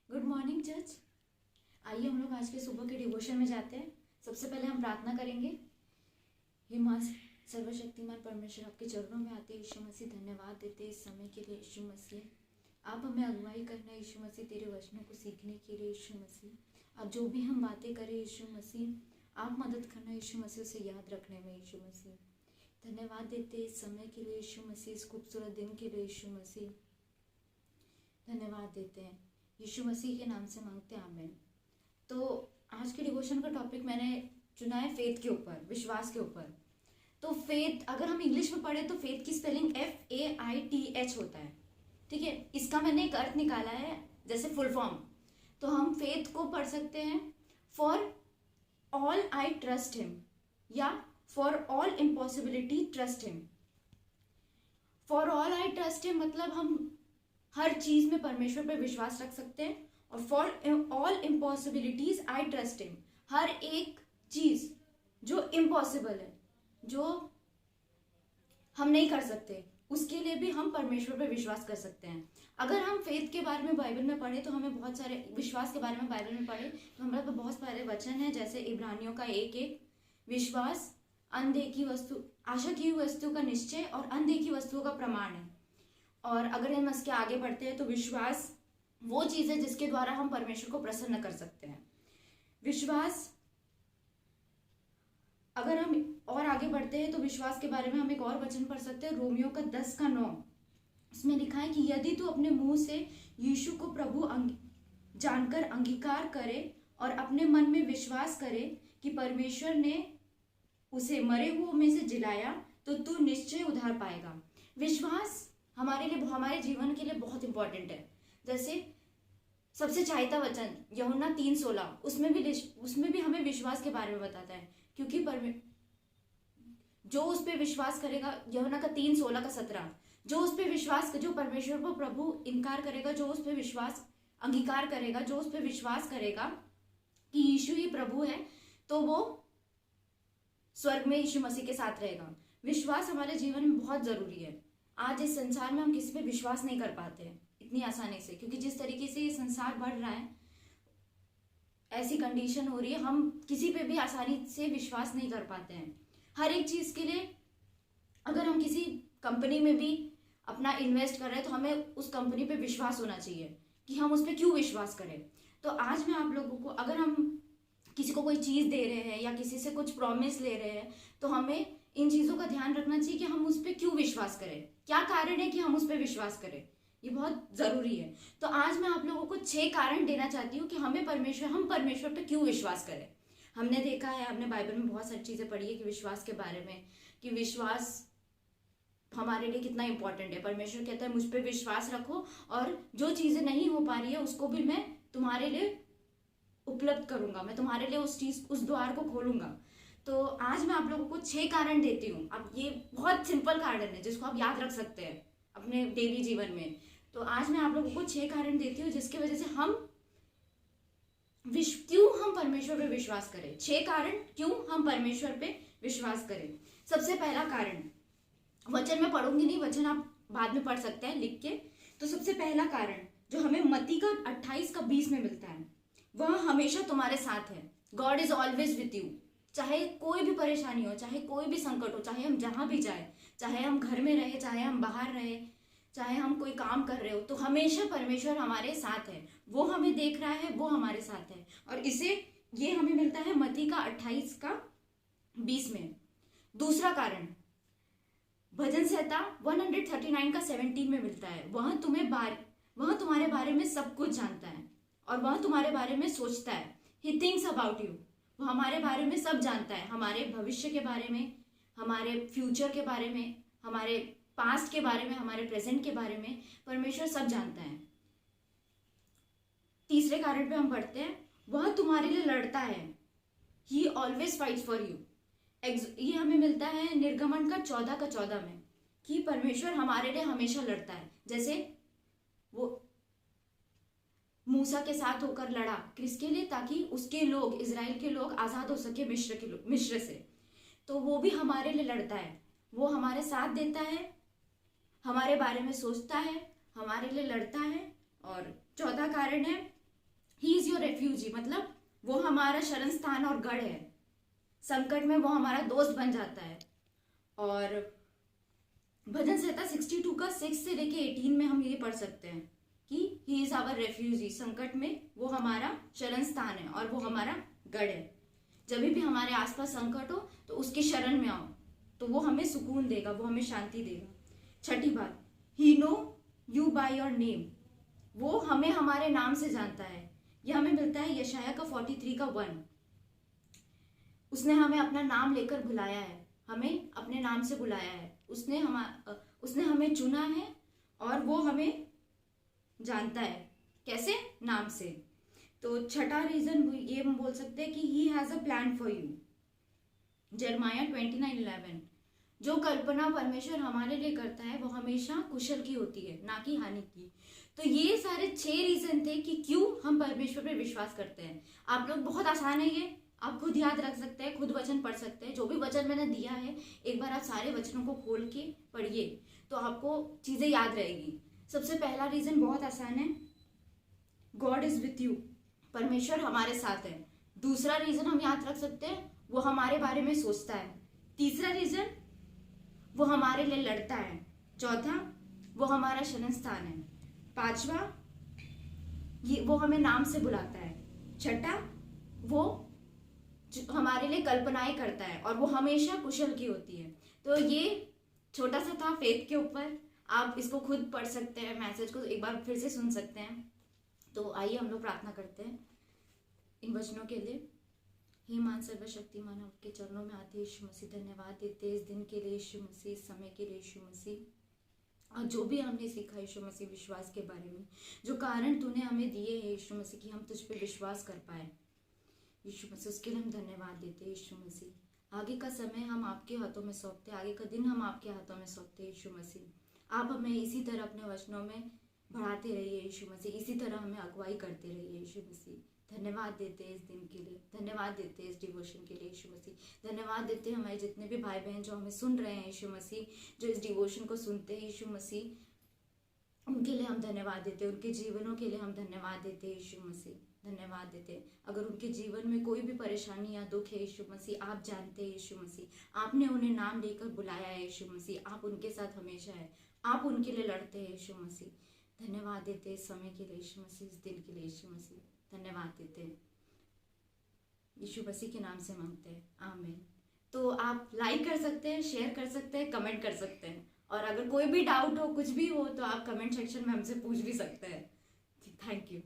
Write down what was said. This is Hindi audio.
Good morning church. आइए हम लोग आज के सुबह के डिवोशन में जाते हैं। सबसे पहले हम प्रार्थना करेंगे। हे माँ सर्वशक्तिमान परमेश्वर, आपके चरणों में आते यीशु मसीह धन्यवाद देते इस समय के लिए। यीशु मसीह आप हमें अगुवाई करना यीशु मसीह, तेरे वचनों को सीखने के लिए यीशु मसीह। अब जो भी हम बातें करें यीशु मसीह, आप मदद करना यीशु मसीह, उसे याद रखने में यीशु मसीह। धन्यवाद देते इस समय के लिए यीशु मसीह, इस खूबसूरत दिन के लिए यीशु मसीह। धन्यवाद देते हैं यीशु मसीह के नाम से मांगते हैं, आमीन। तो आज के डिवोशन का टॉपिक मैंने चुना है फेथ के ऊपर, विश्वास के ऊपर। तो फेथ अगर हम इंग्लिश में पढ़े तो फेथ की स्पेलिंग FAITH होता है, ठीक है। इसका मैंने एक अर्थ निकाला है, जैसे फुल फॉर्म। तो हम फेथ को पढ़ सकते हैं for all I trust him, या for all impossibility trust him. For all I trust him मतलब हम हर चीज में परमेश्वर पर विश्वास रख सकते हैं। और for all impossibilities I trust him, हर एक चीज जो इम्पॉसिबल है, जो हम नहीं कर सकते, उसके लिए भी हम परमेश्वर पर विश्वास कर सकते हैं। अगर हम फेथ के बारे में बाइबल में पढ़े तो हमें बहुत सारे, विश्वास के बारे में बाइबल में पढ़े तो हमारे पास बहुत सारे वचन हैं, जैसे इब्रानियों का 1:1, विश्वास अनदेखी वस्तु, आशा की हुई वस्तु का निश्चय और अनदेखी वस्तुओं का प्रमाण है। और अगर हम इसके आगे बढ़ते हैं तो विश्वास वो चीज है जिसके द्वारा हम परमेश्वर को प्रसन्न कर सकते हैं। विश्वास, अगर हम और आगे बढ़ते हैं तो विश्वास के बारे में हम एक और वचन पढ़ सकते हैं, रोमियो का 10:9। उसमें लिखा है कि यदि तू अपने मुंह से यीशु को प्रभु जानकर अंगीकार करे और अपने मन में विश्वास करे कि परमेश्वर ने उसे मरे हुओं में से जिलाया तो तू निश्चय उद्धार पाएगा। विश्वास हमारे लिए, हमारे जीवन के लिए बहुत इंपॉर्टेंट है। जैसे सबसे चाहता वचन यूहन्ना 3:16, उसमें भी हमें विश्वास के बारे में बताता है, क्योंकि जो उस पर विश्वास करेगा, यूहन्ना का 3:16 का 17, जो उस पर विश्वास, जो परमेश्वर को प्रभु इनकार करेगा, जो उस पर विश्वास अंगीकार करेगा, जो उस पर विश्वास करेगा कि यीशु ही प्रभु है, तो वो स्वर्ग में यीशु मसीह के साथ रहेगा। विश्वास हमारे जीवन में बहुत जरूरी है। आज इस संसार में हम किसी पे विश्वास नहीं कर पाते हैं इतनी आसानी से, क्योंकि जिस तरीके से ये संसार बढ़ रहा है, ऐसी कंडीशन हो रही है, हम किसी पे भी आसानी से विश्वास नहीं कर पाते हैं। हर एक चीज के लिए, अगर हम किसी कंपनी में भी अपना इन्वेस्ट कर रहे हैं तो हमें उस कंपनी पे विश्वास होना चाहिए कि हम उस पर क्यों विश्वास करें। तो आज मैं आप लोगों को, अगर हम किसी को कोई चीज दे रहे हैं या किसी से कुछ प्रॉमिस ले रहे हैं, तो हमें इन चीजों का ध्यान रखना चाहिए कि हम उस पर क्यों विश्वास करें, क्या कारण है कि हम उस पर विश्वास करें। ये बहुत जरूरी है। तो आज मैं आप लोगों को 6 कारण देना चाहती हूँ कि हम परमेश्वर पे क्यों विश्वास करें। हमने देखा है, हमने बाइबल में बहुत सारी चीजें पढ़ी है कि विश्वास के बारे में, कि विश्वास हमारे लिए कितना इंपॉर्टेंट है। परमेश्वर कहता है मुझ पर विश्वास रखो और जो चीजें नहीं हो पा रही है उसको भी मैं तुम्हारे लिए उपलब्ध करूंगा, मैं तुम्हारे लिए उस द्वार को खोलूंगा। तो आज मैं आप लोगों को 6 कारण देती हूँ। अब ये बहुत सिंपल कारण है जिसको आप याद रख सकते हैं अपने डेली जीवन में। तो आज मैं आप लोगों को 6 कारण देती हूँ जिसकी वजह से क्यों हम परमेश्वर पे विश्वास करें। 6 कारण क्यों हम परमेश्वर पे विश्वास करें। सबसे पहला कारण, वचन में पढ़ूंगी नहीं, वचन आप बाद में पढ़ सकते हैं लिख के। तो सबसे पहला कारण जो हमें मत्ती का 28:20 में मिलता है, वह हमेशा तुम्हारे साथ है। God is always with you. चाहे कोई भी परेशानी हो, चाहे कोई भी संकट हो, चाहे हम जहां भी जाए, चाहे हम घर में रहे, चाहे हम बाहर रहे, चाहे हम कोई काम कर रहे हो, तो हमेशा परमेश्वर हमारे साथ है। वो हमें देख रहा है, वो हमारे साथ है। और ये हमें मिलता है मत्ती का 28:20 में। दूसरा कारण भजन संहिता 139 का 17 में मिलता है। वह तुम्हारे बारे में सब कुछ जानता है और वह तुम्हारे बारे में सोचता है। He thinks about you. वो हमारे बारे में सब जानता है, हमारे भविष्य के बारे में, हमारे फ्यूचर के बारे में, हमारे पास्ट के बारे में, हमारे प्रेजेंट के बारे में। परमेश्वर सब जानता है। तीसरे कारण पे हम पढ़ते हैं, वह तुम्हारे लिए लड़ता है। ही ऑलवेज फाइट्स फॉर यू। ये हमें मिलता है निर्गमन का 14 में, कि परमेश्वर हमारे लिए हमेशा लड़ता है। जैसे वो मूसा के साथ होकर लड़ा, किसके लिए? ताकि उसके लोग, इजराइल के लोग आजाद हो सके मिस्र से। तो वो भी हमारे लिए लड़ता है, वो हमारे साथ देता है, हमारे बारे में सोचता है, हमारे लिए लड़ता है। और चौथा कारण है ही इज योर रेफ्यूजी, मतलब वो हमारा शरण स्थान और गढ़ है। संकट में वो हमारा दोस्त बन जाता है। और भजन संहिता 62 का 6 से लेके 18 में हम ये पढ़ सकते हैं कि ही इज आवर रेफ्यूजी, संकट में वो हमारा शरण स्थान है और वो हमारा गढ़ है। जब भी हमारे आसपास संकट हो तो उसकी शरण में आओ, तो वो हमें सुकून देगा, वो हमें शांति देगा। छठी बात, he know you by your name, वो हमें हमारे नाम से जानता है। यह हमें मिलता है यशाया का 43 का 1। उसने हमें अपना नाम लेकर बुलाया है, हमें अपने नाम से बुलाया है। उसने हमें चुना है और वो हमें जानता है। कैसे? नाम से। तो छठा रीजन ये हम बोल सकते हैं कि he has a plan for you. Jeremiah 29:11, जो कल्पना परमेश्वर हमारे लिए करता है वो हमेशा कुशल की होती है, ना कि हानि की। तो ये सारे 6 रीजन थे कि क्यों हम परमेश्वर पर विश्वास करते हैं। आप लोग, बहुत आसान है ये, आप खुद याद रख सकते हैं, खुद वचन पढ़ सकते हैं। जो भी वचन मैंने दिया है एक बार आप सारे वचनों को खोल के पढ़िए तो आपको चीजें याद रहेगी। सबसे पहला रीजन बहुत आसान है, गॉड इज विथ यू, परमेश्वर हमारे साथ है। दूसरा रीजन हम याद रख सकते हैं, वो हमारे बारे में सोचता है। तीसरा रीजन, वो हमारे लिए लड़ता है। चौथा, वो हमारा शरण स्थान है। पांचवा, वो हमें नाम से बुलाता है। छठा, वो हमारे लिए कल्पनाएं करता है और वो हमेशा कुशल की होती है। तो ये छोटा सा था फेथ के ऊपर। आप इसको खुद पढ़ सकते हैं, मैसेज को एक बार फिर से सुन सकते हैं। तो आइए हम लोग प्रार्थना करते हैं इन वचनों के लिए। हे मान सर्वशक्तिमान, आपके चरणों में आते यीशु मसीह, धन्यवाद देते इस दिन के लिए यीशु मसीह, इस समय के लिए यीशु मसीह। और जो भी हमने सीखा यीशु मसीह विश्वास के बारे में, जो कारण तूने हमें दिए हैं यीशु मसीह कि हम तुझ पे विश्वास कर पाए यीशु मसीह, उसके लिए हम धन्यवाद देते हैं यीशु मसीह। आगे का समय हम आपके हाथों में सौंपते, आगे का दिन हम आपके हाथों में सौंपते यीशु मसीह। आप हमें इसी तरह अपने वचनों में बढ़ाते रहिए यीशु मसीह, इसी तरह हमें अगुवाई करते रहिए यीशु मसीह। धन्यवाद देते हैं इस दिन के लिए, धन्यवाद देते हैं इस डिवोशन के लिए यीशु मसीह। धन्यवाद देते हैं हमारे जितने भी भाई बहन जो हमें सुन रहे हैं यीशु मसीह, जो इस डिवोशन को सुनते हैं यीशु मसीह, उनके लिए हम धन्यवाद देते हैं, उनके जीवनों के लिए हम धन्यवाद देते हैं यीशु मसीह, धन्यवाद देते हैं। अगर उनके जीवन में कोई भी परेशानी या दुख है यीशु मसीह, आप जानते हैं यीशु मसीह, आपने उन्हें नाम लेकर बुलाया है यीशु मसीह, आप उनके साथ हमेशा है, आप उनके लिए लड़ते हैं यीशु मसीह। धन्यवाद देते हैं इस समय के लिए यीशु मसीह, इस दिन के लिए यीशु मसीह, धन्यवाद देते हैं। यीशु मसीह के नाम से मांगते हैं, आमीन। तो आप लाइक कर सकते हैं, शेयर कर सकते हैं, कमेंट कर सकते हैं, और अगर कोई भी डाउट हो, कुछ भी हो, तो आप कमेंट सेक्शन में हमसे पूछ भी सकते हैं। Thank you.